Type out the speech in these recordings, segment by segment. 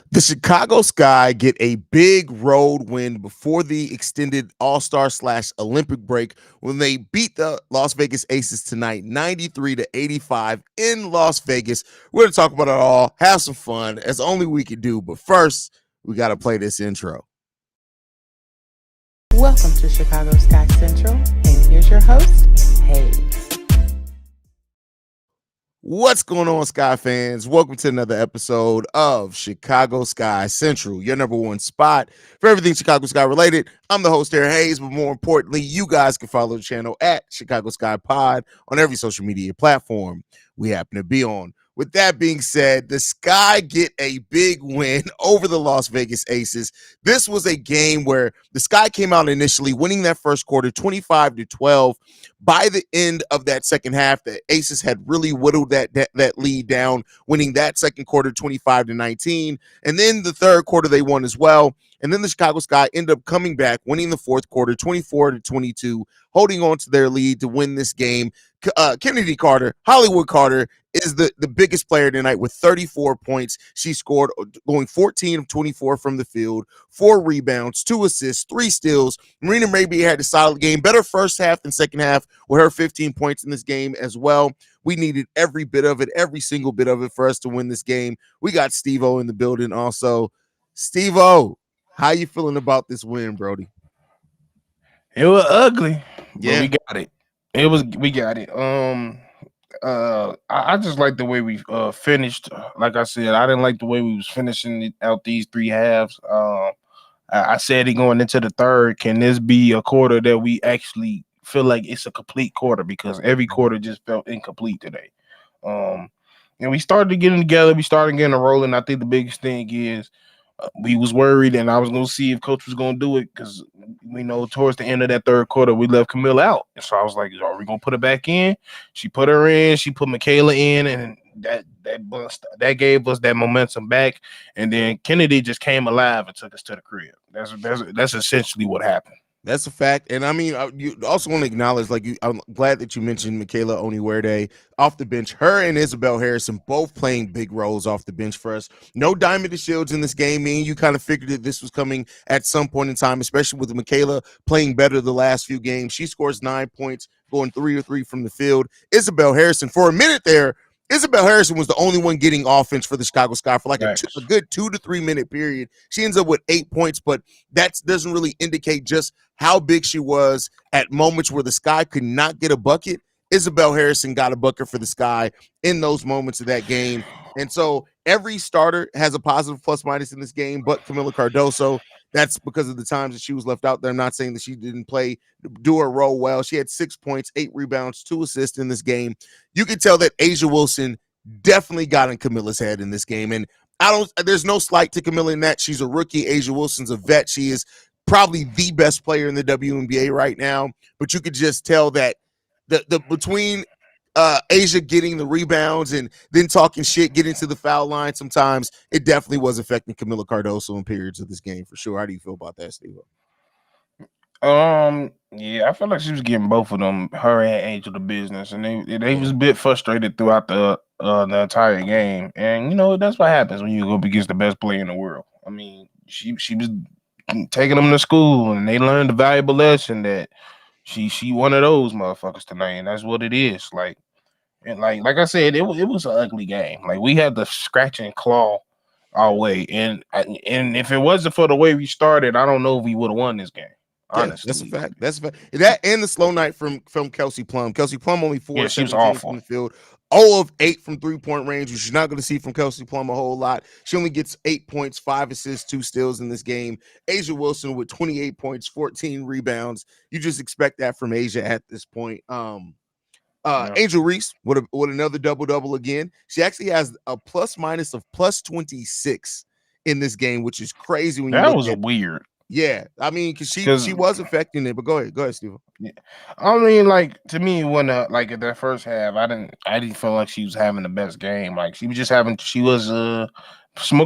The Chicago Sky get a big road win before the extended All-Star slash Olympic break when they beat the Las Vegas Aces tonight, 93-85 in Las Vegas. We're going to talk about it all, have some fun, as only we can do. But first, we got to play this intro. Welcome to Chicago Sky Central, and here's your host, Haize. What's going on, Sky fans? Welcome to another episode of Chicago Sky Central, your number one spot for everything Chicago Sky related. I'm the host, Haize, but more importantly, you guys can follow the channel at Chicago Sky Pod on every social media platform we happen to be on. With that being said, the Sky get a big win over the Las Vegas Aces. This was a game where the Sky came out initially winning that first quarter 25-12. By the end of that second half, the Aces had really whittled that lead down, winning that second quarter 25-19. And then the third quarter they won as well. And then the Chicago Sky ended up coming back, winning the fourth quarter 24-22, holding on to their lead to win this game. Chennedy Carter, Hollywood Carter, is the biggest player tonight with 34 points. She scored going 14 of 24 from the field, 4 rebounds, 2 assists, 3 steals. Marina Maybe had a solid game, better first half than second half with her 15 points in this game as well. We needed every bit of it, every single bit of it for us to win this game. We got Stevo in the building also. Stevo, how you feeling about this win, Brody? It was ugly, but Yeah. we got it. We got it. I just like the way we finished. Like I said, I didn't like the way we was finishing out these three halves. I said it going into the third. Can this be a quarter that we actually feel like it's a complete quarter? Because every quarter just felt incomplete today. And we started getting together. We started getting a rolling. I think the biggest thing is we was worried, and I was going to see if Coach was going to do it because we know towards the end of that third quarter, we left Camille out. And so I was like, are we going to put her back in? She put her in. She put Michaela in, and that gave us that momentum back. And then Chennedy just came alive and took us to the crib. That's essentially what happened. That's a fact. And I mean, you also want to acknowledge, I'm glad that you mentioned Michaela Oniwerde off the bench. Her and Isabel Harrison both playing big roles off the bench for us. No Diamond Shields in this game. Me and you kind of figured that this was coming at some point in time, especially with Michaela playing better the last few games. She scores 9 points, going 3 of 3 from the field. Isabel Harrison, for a minute there, Isabel Harrison was the only one getting offense for the Chicago Sky for like a good 2 to 3 minute period. She ends up with 8 points, but that doesn't really indicate just how big she was at moments where the Sky could not get a bucket. Isabel Harrison got a bucket for the Sky in those moments of that game. And so every starter has a positive plus minus in this game, but Camila Cardoso. That's because of the times that she was left out there. I'm not saying that she didn't do her role well. She had 6 points, 8 rebounds, 2 assists in this game. You can tell that A'ja Wilson definitely got in Camilla's head in this game. And there's no slight to Camilla in that. She's a rookie. A'ja Wilson's a vet. She is probably the best player in the WNBA right now. But you could just tell that the between A'ja getting the rebounds and then talking shit, getting to the foul line sometimes, it definitely was affecting Camila Cardoso in periods of this game for sure. How do you feel about that, Steve? Yeah, I feel like she was getting both of them, her and A'ja, the business, and they was a bit frustrated throughout the entire game. And that's what happens when you go up against the best player in the world. I mean, she was taking them to school, and they learned the valuable lesson that she one of those motherfuckers tonight, and that's what it is. Like I said, it was an ugly game. Like, we had to scratch and claw our way, and if it wasn't for the way we started, I don't know if we would have won this game. Honestly, that's a fact. That's a fact. That and the slow night from Kelsey Plum. Kelsey Plum only 4 she was awful from the field. 0 of 8 from 3-point range, which you're not going to see from Kelsey Plum a whole lot. She only gets 8 points, 5 assists, 2 steals in this game. A'ja Wilson with 28 points, 14 rebounds. You just expect that from A'ja at this point. Angel Reese with another double-double again. She actually has a plus minus of plus 26 in this game, which is crazy when you that look was at weird. Yeah, I mean, because she was affecting it, but go ahead, Steve. Yeah. I mean, like, to me, when like at that first half, I didn't feel like she was having the best game. Like, she was smoking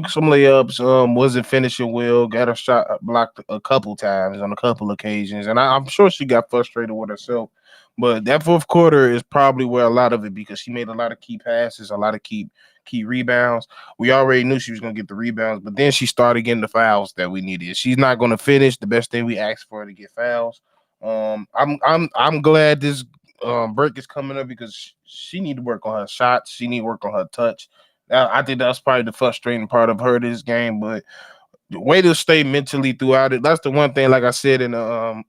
some layups, wasn't finishing well, got her shot blocked a couple times on a couple occasions, and I'm sure she got frustrated with herself. But that fourth quarter is probably where a lot of it because she made a lot of key passes, a lot of key rebounds. We already knew she was gonna get the rebounds, but then she started getting the fouls that we needed. She's not gonna finish. The best thing we asked for her to get fouls. I'm glad this break is coming up because she need to work on her shots. She need to work on her touch. I think that's probably the frustrating part of her this game, but the way to stay mentally throughout it. That's the one thing, like I said in the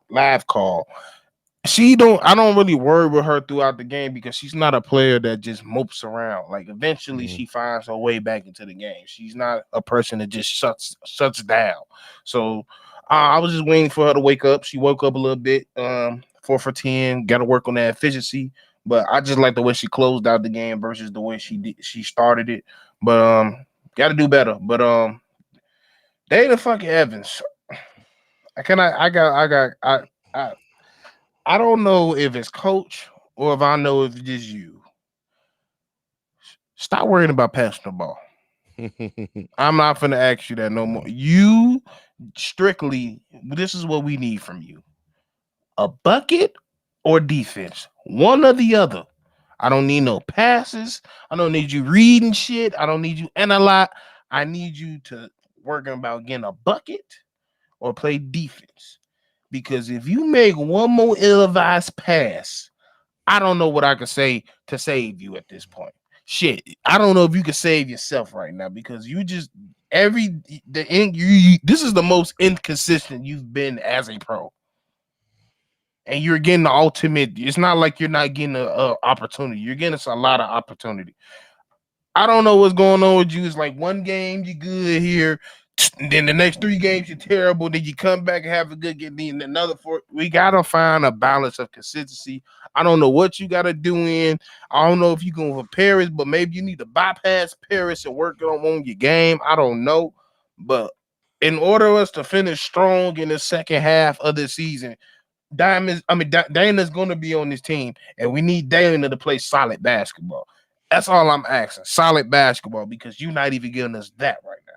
live call. I don't really worry with her throughout the game because she's not a player that just mopes around. Like eventually Mhm. she finds her way back into the game. She's not a person that just shuts down. So I was just waiting for her to wake up. She woke up a little bit. 4 for 10, gotta work on that efficiency. But I just like the way she closed out the game versus the way she started it. But gotta do better. But Dana fucking Evans. I I don't know if it's coach or if I know if it's just you. Stop worrying about passing the ball. I'm not gonna ask you that no more. You strictly, this is what we need from you: a bucket or defense, one or the other. I don't need no passes. I don't need you reading shit. I don't need you analyze. I need you to work about getting a bucket or play defense. Because if you make one more ill-advised pass, I don't know what I can say to save you at this point. Shit, I don't know if you can save yourself right now because you just every the in this is the most inconsistent you've been as a pro, and you're getting the ultimate. It's not like you're not getting a opportunity. You're getting us a lot of opportunity. I don't know what's going on with you. It's like one game you good here, then the next 3 games you're terrible. Then you come back and have a good game. Then another 4. We gotta find a balance of consistency. I don't know what you gotta do in. I don't know if you're going for Paris, but maybe you need to bypass Paris and work on your game. I don't know, but in order for us to finish strong in the second half of the season, Dana's going to be on this team, and we need Dana to play solid basketball. That's all I'm asking. Solid basketball because you're not even giving us that right now.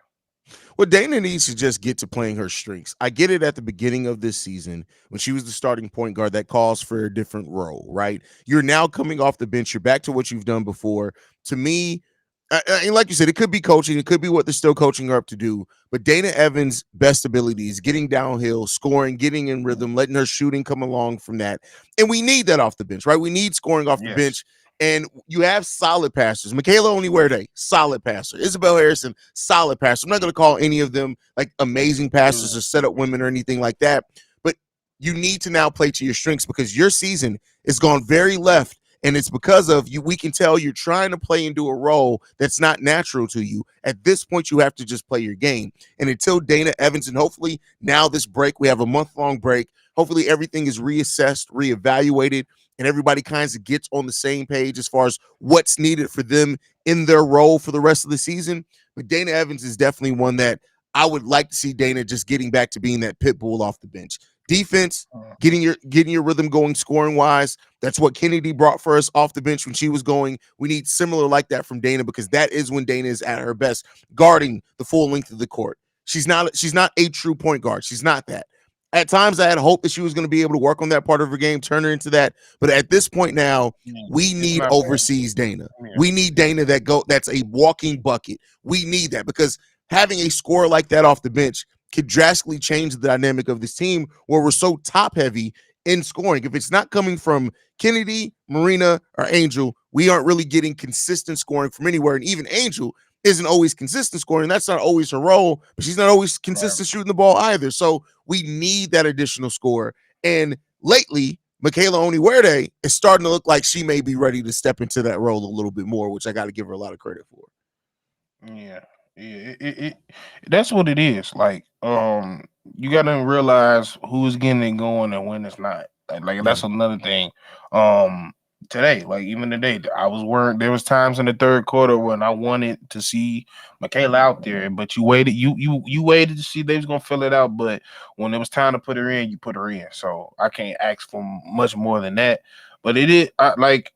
Well, Dana needs to just get to playing her strengths. I get it at the beginning of this season when she was the starting point guard that calls for a different role, right? You're now coming off the bench. You're back to what you've done before. To me, and like you said, it could be coaching. It could be what they're still coaching her up to do. But Dana Evans' best ability is getting downhill, scoring, getting in rhythm, letting her shooting come along from that. And we need that off the bench, right? We need scoring off the Yes. bench. And you have solid passers. Michaela Onyewerde, solid passer. Isabel Harrison, solid passer. I'm not going to call any of them like amazing passers or set up women or anything like that. But you need to now play to your strengths because your season has gone very left. And it's because of you. We can tell you're trying to play into a role that's not natural to you. At this point, you have to just play your game. And until Dana Evans, and hopefully now this break, we have a month-long break. Hopefully everything is reassessed, reevaluated, and everybody kind of gets on the same page as far as what's needed for them in their role for the rest of the season. But Dana Evans is definitely one that I would like to see Dana just getting back to being that pit bull off the bench. Defense, getting your rhythm going scoring wise. That's what Chennedy brought for us off the bench when she was going. We need similar like that from Dana because that is when Dana is at her best, guarding the full length of the court. She's not a true point guard. She's not that. At times I had hope that she was going to be able to work on that part of her game, turn her into that. But at this point now, we It's need not bad. overseas Dana. Yeah. We need Dana that's a walking bucket. We need that because having a scorer like that off the bench could drastically change the dynamic of this team where we're so top heavy in scoring. If it's not coming from Chennedy, Marina, or Angel, we aren't really getting consistent scoring from anywhere. And even Angel isn't always consistent scoring. That's not always her role, but she's not always consistent shooting the ball either. So we need that additional score. And lately, Michaela Onyewerde is starting to look like she may be ready to step into that role a little bit more, which I got to give her a lot of credit for. Yeah, that's what it is. Like, you gotta realize who's getting it going and when it's not. Like that's another thing. Um, Today, like even today, I was worried. There was times in the third quarter when I wanted to see Michaela out there, but you waited. You waited to see they was gonna fill it out. But when it was time to put her in, you put her in. So I can't ask for much more than that. But it is like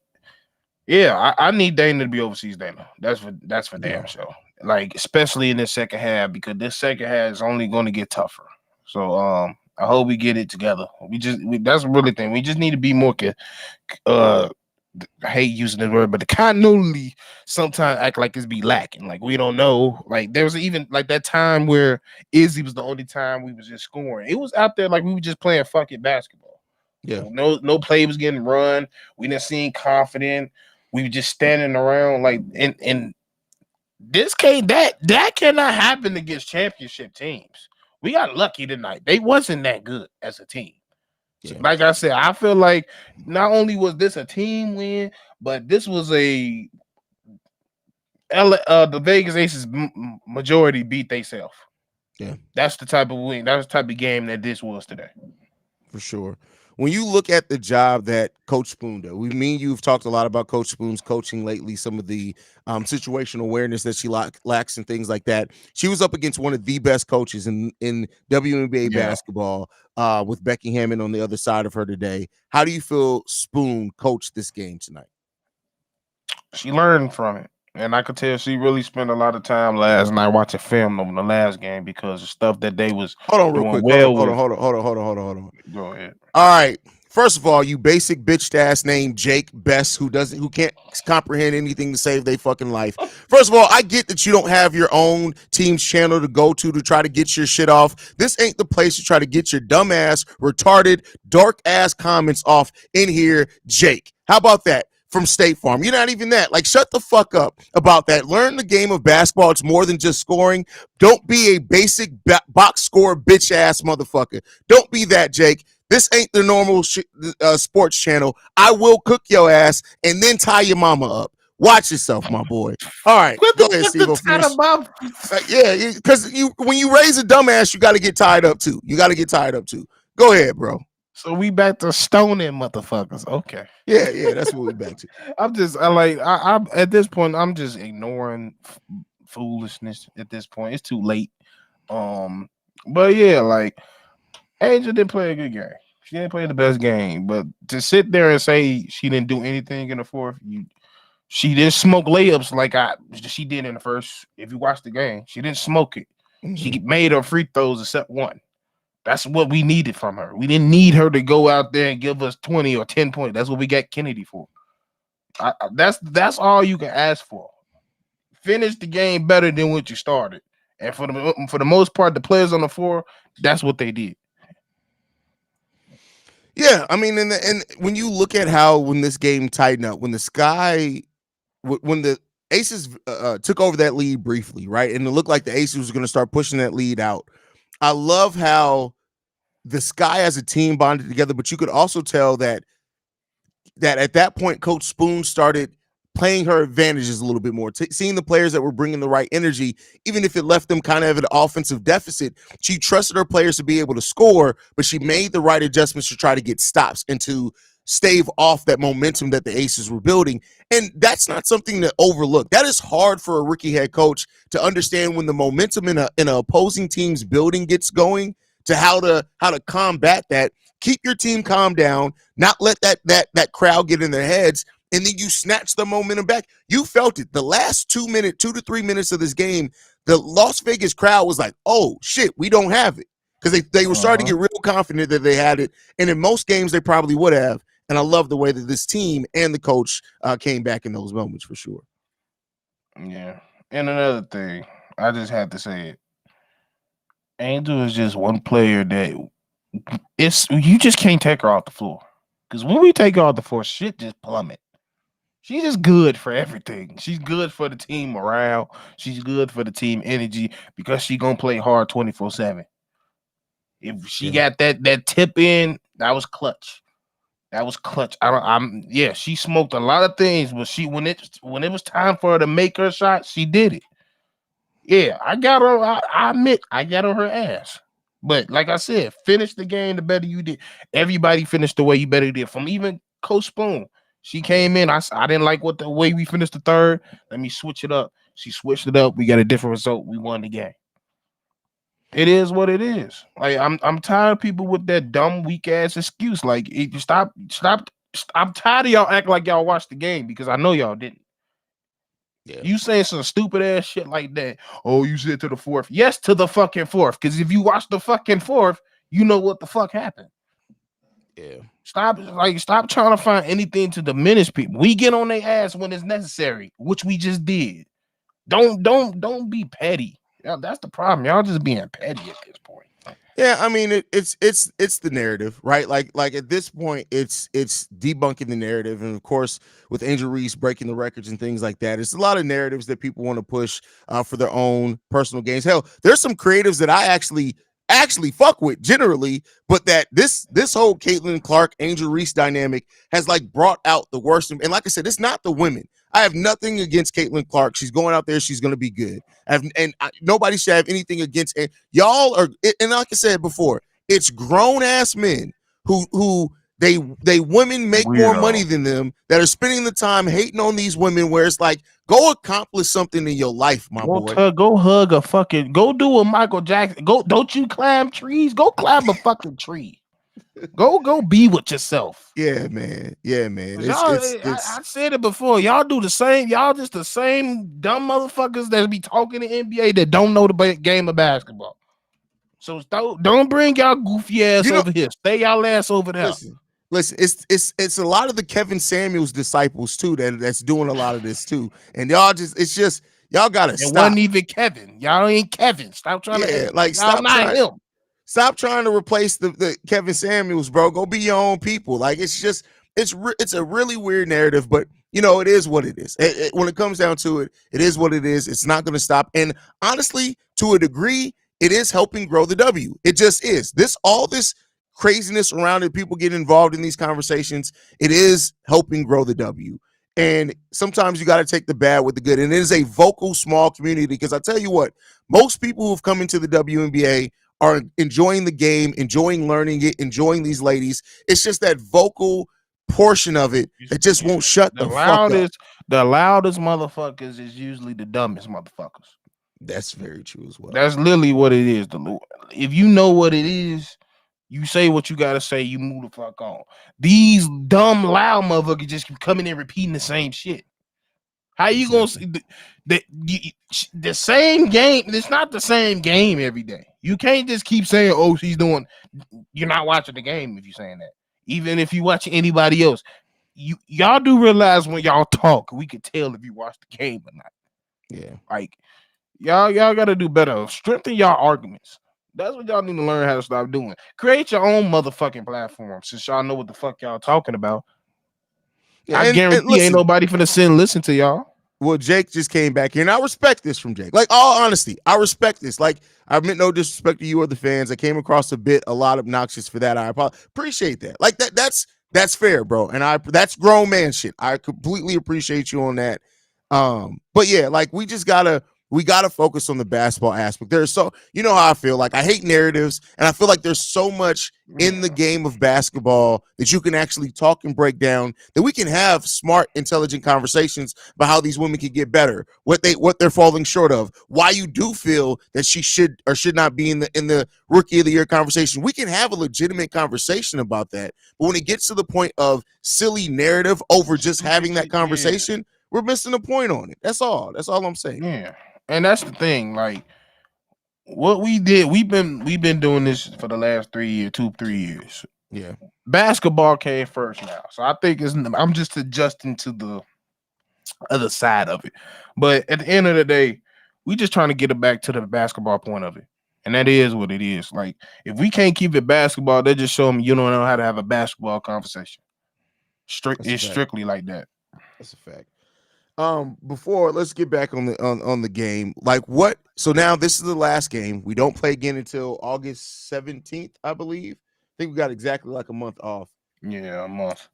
yeah, I need Dana to be overseas Dana. That's for damn sure. Like especially in this second half because this second half is only going to get tougher. So I hope we get it together. That's really the thing. We just need to be more uh I hate using this word, but the continuity sometimes act like it's be lacking. Like we don't know. Like there was even like that time where Izzy was the only time we was just scoring. It was out there like we were just playing fucking basketball. Yeah. No play was getting run. We didn't seem confident. We were just standing around like and this can't that cannot happen against championship teams. We got lucky tonight. They wasn't that good as a team. So, Yeah. like I said, I feel like not only was this a team win, but this was the Vegas Aces majority beat themselves. Yeah. That's the type of win. That's the type of game that this was today. For sure. When you look at the job that Coach Spoon does, you've talked a lot about Coach Spoon's coaching lately, some of the situational awareness that she lacks and things like that. She was up against one of the best coaches in WNBA Yeah, basketball with Becky Hammond on the other side of her today. How do you feel Spoon coached this game tonight? she learned from it, and I could tell she really spent a lot of time last night watching film on the last game because the stuff that they was Hold on real doing quick. well Hold on, with. hold on, hold on, hold on, hold on, hold on. Go ahead. All right. First of all, you basic bitch ass named Jake Best who can't comprehend anything to save their fucking life. First of all, I get that you don't have your own team's channel to go to try to get your shit off. This ain't the place to try to get your dumb ass, retarded, dark ass comments off in here, Jake. How about that? From State Farm. You're not even that. Like, shut the fuck up about that. Learn the game of basketball. It's more than just scoring. Don't be a basic box score bitch ass motherfucker. Don't be that, Jake. This ain't the normal sports channel. I will cook your ass and then tie your mama up. Watch yourself, my boy. All right, go ahead, Steve. Yeah, because when you raise a dumbass, you got to get tied up too. Go ahead, bro. So we back to stoning motherfuckers. Okay. Yeah, that's what we back to. I'm at this point, I'm just ignoring foolishness at this point. It's too late. But yeah, like Angel didn't play a good game. She didn't play the best game. But to sit there and say she didn't do anything in the fourth, she didn't smoke layups like she did in the first. If you watch the game, she didn't smoke it. Mm-hmm. She made her free throws except one. That's what we needed from her. We didn't need her to go out there and give us 20 or 10 points. That's what we got Chennedy for. That's all you can ask for. Finish the game better than what you started. And for the most part, the players on the floor, that's what they did. Yeah, I mean, and when you look at how when this game tightened up, when the Aces took over that lead briefly, right, and it looked like the Aces was going to start pushing that lead out. I love how the Sky as a team bonded together, but you could also tell that at that point, Coach Spoon started playing her advantages a little bit more, seeing the players that were bringing the right energy, even if it left them kind of at an offensive deficit. She trusted her players to be able to score, but she made the right adjustments to try to get stops and to stave off that momentum that the Aces were building. And that's not something to overlook. That is hard for a rookie head coach to understand when the momentum in an opposing team's building gets going, to how to combat that. Keep your team calm down, not let that crowd get in their heads, and then you snatch the momentum back. You felt it. The last 2 to 3 minutes of this game, the Las Vegas crowd was like, oh shit, we don't have it. Because they were starting to get real confident that they had it. And in most games, they probably would have. And I love the way that this team and the coach came back in those moments for sure. Yeah. And another thing, I just have to say it. Angel is just one player that you just can't take her off the floor. Because when we take her off the floor, shit just plummet. She's just good for everything. She's good for the team morale. She's good for the team energy because she's going to play hard 24/7. If she got that tip in, that was clutch. That was clutch. She smoked a lot of things, but when it was time for her to make her shot, she did it. Yeah, I got her. I admit I got on her ass. But like I said, finish the game the better you did. Everybody finished the way you better did. From even Coach Spoon, she came in. I didn't like the way we finished the third. Let me switch it up. She switched it up. We got a different result. We won the game. It is what it is. Like I'm tired of people with that dumb weak ass excuse. Like stop. I'm tired of y'all acting like y'all watched the game because I know y'all didn't. Yeah. You saying some stupid ass shit like that. Oh, you said to the fourth. Yes, to the fucking fourth. Because if you watch the fucking fourth, you know what the fuck happened. Yeah. Stop trying to find anything to diminish people. We get on their ass when it's necessary, which we just did. Don't be petty. Yeah, that's the problem. Y'all just being petty at this point. Yeah, I mean it's the narrative, right? Like at this point, it's debunking the narrative, and of course, with Angel Reese breaking the records and things like that, it's a lot of narratives that people want to push for their own personal gains. Hell, there's some creatives that I actually fuck with generally, but that this whole Caitlin Clark Angel Reese dynamic has like brought out the worst. And like I said, it's not the women. I have nothing against Caitlin Clark. She's going out there. She's going to be good. Nobody should have anything against it. Y'all are, and like I said before, it's grown ass men who they women make more money than them that are spending the time hating on these women. Where it's like, go accomplish something in your life, my boy. Go hug a fucking. Go do a Michael Jackson. Go. Don't you climb trees? Go climb a fucking tree. Go be with yourself. Yeah, man. I said it before. Y'all do the same. Y'all just the same dumb motherfuckers that be talking to NBA that don't know the game of basketball. So don't bring y'all goofy ass over here. Stay y'all ass over there. Listen, it's a lot of the Kevin Samuels disciples too that's doing a lot of this too. And y'all gotta stop. It wasn't even Kevin. Y'all ain't Kevin. Stop trying to like stop not him. Stop trying to replace the Kevin Samuels, bro. Go be your own people. Like it's a really weird narrative, but it is what it is. When it comes down to it, it is what it is. It's not going to stop. And honestly, to a degree, it is helping grow the W. It just is. All this craziness around it, people get involved in these conversations. It is helping grow the W. And sometimes you got to take the bad with the good. And it is a vocal, small community because I tell you what, most people who've come into the WNBA are enjoying the game, enjoying learning it, enjoying these ladies. It's just that vocal portion of it that just won't shut the fuck up. The loudest motherfuckers is usually the dumbest motherfuckers. That's very true as well. That's literally what it is. If you know what it is, you say what you gotta say. You move the fuck on. These dumb loud motherfuckers just keep coming in repeating the same shit. How you gonna see the same game? It's not the same game every day. You can't just keep saying, "Oh, she's doing." You're not watching the game if you're saying that. Even if you watch anybody else, y'all do realize when y'all talk, we can tell if you watch the game or not. Yeah, like y'all gotta do better. Strengthen y'all arguments. That's what y'all need to learn how to stop doing. Create your own motherfucking platform since y'all know what the fuck y'all talking about. Yeah, I guarantee ain't nobody finna sit and listen to y'all. Well, Jake just came back here, and I respect this from Jake. Like, all honesty, I respect this. Like, I meant no disrespect to you or the fans. I came across a lot obnoxious for that. I appreciate that. Like that's fair, bro. And that's grown man shit. I completely appreciate you on that. But yeah, like we gotta focus on the basketball aspect. There's how I feel. Like I hate narratives, and I feel like there's so much in the game of basketball that you can actually talk and break down, that we can have smart, intelligent conversations about how these women can get better, what they're falling short of, why you do feel that she should or should not be in the rookie of the year conversation. We can have a legitimate conversation about that. But when it gets to the point of silly narrative over just having that conversation, we're missing the point on it. That's all I'm saying. Yeah. And that's the thing, like what we did, we've been doing this for the last 3 years. Yeah. Basketball came first now. So I think I'm just adjusting to the other side of it. But at the end of the day, we just trying to get it back to the basketball point of it. And that is what it is. Like, if we can't keep it basketball, they just show me you don't know how to have a basketball conversation. It's strictly like that. That's a fact. Before, let's get back on the game. Like what? So now this is the last game. We don't play again until August 17th, I believe. I think we got exactly like a month off. Yeah, a month.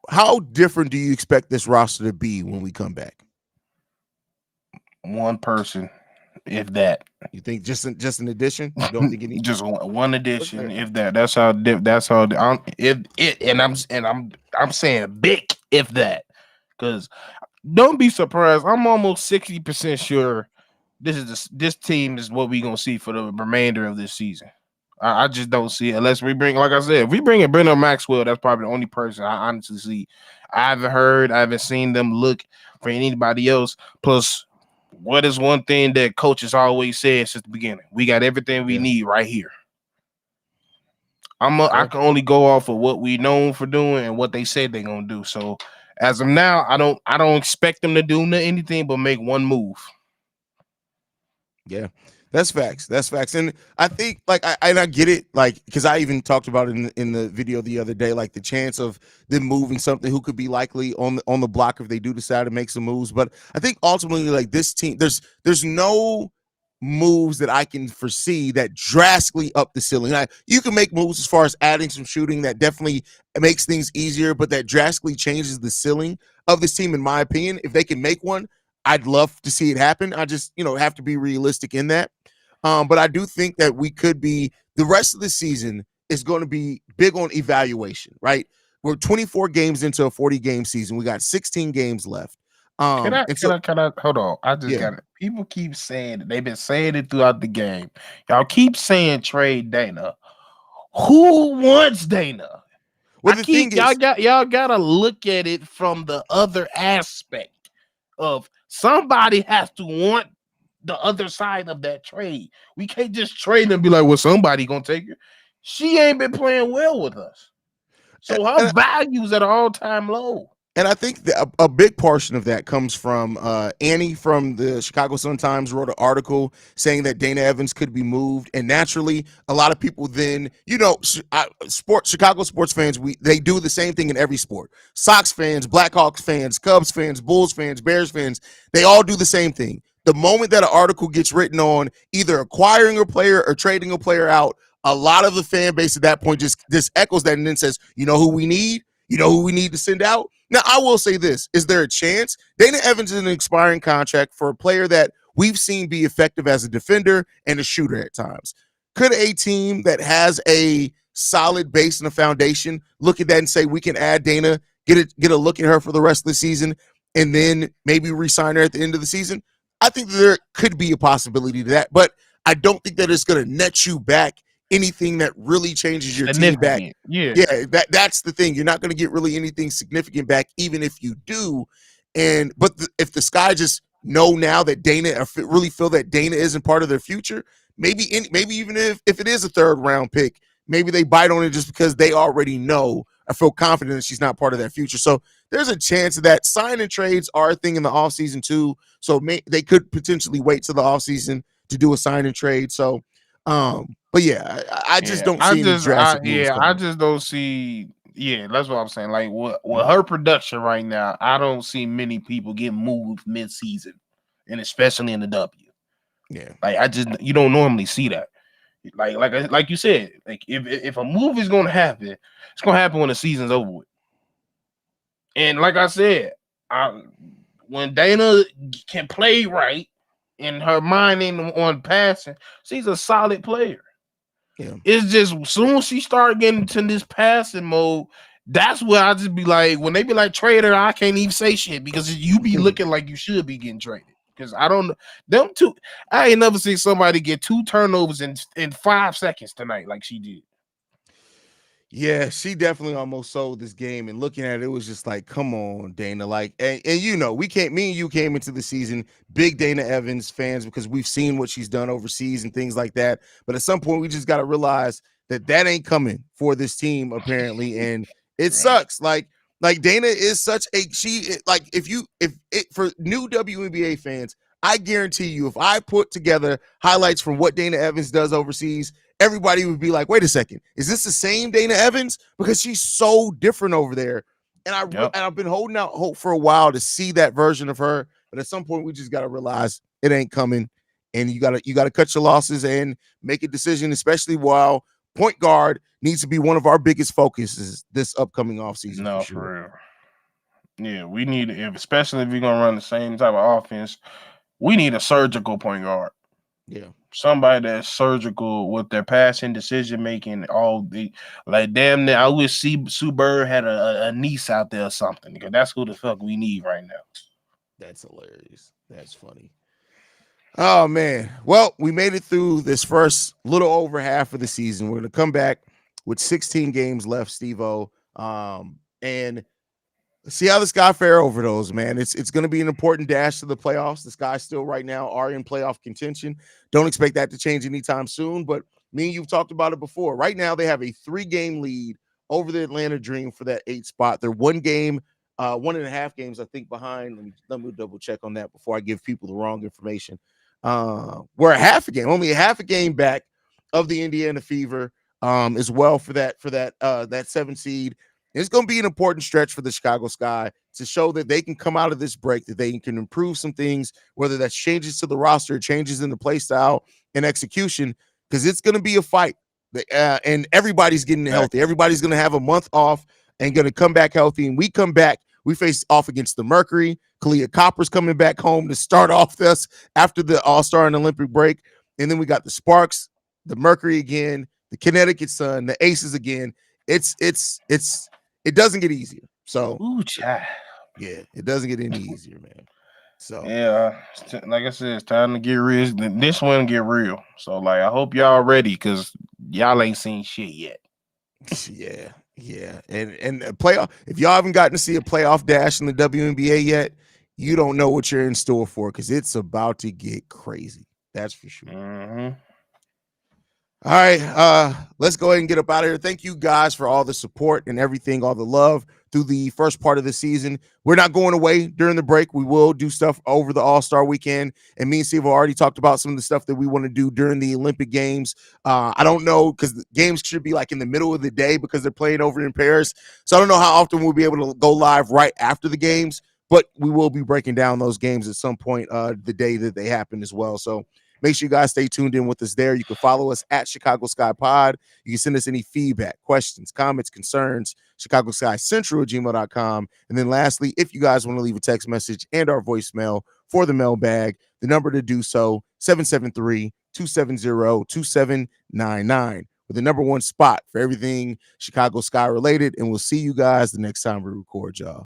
How different do you expect this roster to be when we come back? One person, if that. You think just an addition? You don't think any? Just one addition, okay. If that. That's how. I'm saying big, if that. Because don't be surprised. I'm almost 60% sure this team is what we're gonna see for the remainder of this season. I just don't see it unless we bring, like I said, if we bring in Brenda Maxwell, that's probably the only person I honestly see. I haven't seen them look for anybody else. Plus, what is one thing that coaches always said since the beginning? We got everything we need right here. I Fair. can only go off of what we known for doing and what they said they're gonna do. So as of now, I don't expect them to do anything but make one move. Yeah, that's facts. That's facts. And I think like I get it, like because I even talked about it in the video the other day, like the chance of them moving something who could be likely on the block if they do decide to make some moves. But I think ultimately, like this team, there's no moves that I can foresee that drastically up the ceiling. Like, you can make moves as far as adding some shooting that definitely makes things easier, but that drastically changes the ceiling of this team, in my opinion. If they can make one, I'd love to see it happen. I just, have to be realistic in that. But I do think that we could be the rest of the season is going to be big on evaluation, right? We're 24 games into a 40 game season. We got 16 games left. Can I And can so I can I hold on? I just yeah. got it. People keep saying it. They've been saying it throughout the game. Y'all keep saying trade Dana. Who wants Dana? Well, the thing is, Y'all gotta look at it from the other aspect of somebody has to want the other side of that trade. We can't just trade and be like, well, somebody gonna take it. She ain't been playing well with us. So her and value's at an all-time low. And I think that a big portion of that comes from Annie from the Chicago Sun-Times wrote an article saying that Dana Evans could be moved, and naturally, a lot of people then, Chicago sports fans, they do the same thing in every sport. Sox fans, Blackhawks fans, Cubs fans, Bulls fans, Bears fans, they all do the same thing. The moment that an article gets written on either acquiring a player or trading a player out, a lot of the fan base at that point just echoes that and then says, you know who we need? You know who we need to send out? Now, I will say this. Is there a chance? Dana Evans is an expiring contract for a player that we've seen be effective as a defender and a shooter at times. Could a team that has a solid base and a foundation look at that and say, we can add Dana, get a look at her for the rest of the season, and then maybe re-sign her at the end of the season? I think there could be a possibility to that, but I don't think that it's going to net you back anything that really changes your team back. Significant. Yeah. Yeah, that's the thing. You're not going to get really anything significant back, even if you do. But if the Sky just know now that Dana, or really feel that Dana isn't part of their future, maybe even if it is a third round pick, maybe they bite on it just because they already know or feel confident that she's not part of that future. So there's a chance that sign and trades are a thing in the offseason too. So they could potentially wait till the offseason to do a sign and trade. So but yeah, I just don't see any drastic moves I coming. just don't see. Yeah, that's what I'm saying. Like with her production right now, I don't see many people get moved mid-season, and especially in the W. Yeah. Like you don't normally see that. Like you said, like if a move is gonna happen, it's gonna happen when the season's over with. And like I said, when Dana can play right and her mind ain't on passing, she's a solid player. Yeah. It's just soon as she start getting into this passing mode, that's where I just be like, when they be like trader, I can't even say shit because you be looking like you should be getting traded. Because I don't them two. I ain't never seen somebody get 2 turnovers in 5 seconds tonight like she did. Yeah, she definitely almost sold this game. And looking at it, it was just like, come on, Dana. Like, and me and you came into the season big Dana Evans fans because we've seen what she's done overseas and things like that. But at some point, we just got to realize that ain't coming for this team, apparently. And it sucks. Like Dana is such a like if it for new WNBA fans, I guarantee you, if I put together highlights from what Dana Evans does overseas, everybody would be like, wait a second, is this the same Dana Evans? Because she's so different over there. And I've been holding out hope for a while to see that version of her. But at some point, we just got to realize it ain't coming. And you gotta cut your losses and make a decision, especially while point guard needs to be one of our biggest focuses this upcoming offseason. No, for sure. for real. Yeah, we need, especially if we're gonna run the same type of offense, we need a surgical point guard. Yeah. Somebody that's surgical with their passing, decision making, all the like. Damn near, I wish Sue Bird had a niece out there or something because that's who the fuck we need right now. That's hilarious. That's funny. Oh man. Well, we made it through this first little over half of the season. We're gonna come back with 16 games left, Stevo. And see how the Sky fare over those, man. It's going to be an important dash to the playoffs. The Sky still right now are in playoff contention. Don't expect that to change anytime soon, but Me and you've talked about it before. Right now, they have a 3-game lead over the Atlanta Dream for that 8th spot. They're 1.5 games, I think, behind. Let me double check on that before I give people the wrong information. We're only a half a game back of the Indiana Fever, as well for that 7 seed. It's going to be an important stretch for the Chicago Sky to show that they can come out of this break, that they can improve some things, whether that's changes to the roster, changes in the play style and execution, because it's going to be a fight. And everybody's getting healthy. Everybody's going to have a month off and going to come back healthy. And we come back, we face off against the Mercury. Kalia Copper's coming back home to start off this after the All-Star and Olympic break. And then we got the Sparks, the Mercury again, the Connecticut Sun, the Aces again. It doesn't get easier. So, yeah, it doesn't get any easier, man. So, yeah, like I said, it's time to get real. This one get real. So, like, I hope y'all ready because y'all ain't seen shit yet. Yeah. And a playoff, if y'all haven't gotten to see a playoff dash in the WNBA yet, you don't know what you're in store for because it's about to get crazy. That's for sure. Mm-hmm. All right, let's go ahead and get up out of here. Thank you guys for all the support and everything, all the love through the first part of the season. We're not going away during the break. We will do stuff over the All-Star weekend. And me and Steve already talked about some of the stuff that we want to do during the Olympic Games. I don't know, because the games should be like in the middle of the day because they're playing over in Paris. So I don't know how often we'll be able to go live right after the games, but we will be breaking down those games at some point the day that they happen as well. So make sure you guys stay tuned in with us there. You can follow us at Chicago Sky Pod. You can send us any feedback, questions, comments, concerns, ChicagoSkyCentral@gmail.com. And then lastly, if you guys want to leave a text message and our voicemail for the mailbag, the number to do so, 773-270-2799. With the number one spot for everything Chicago Sky related. And we'll see you guys the next time we record, y'all.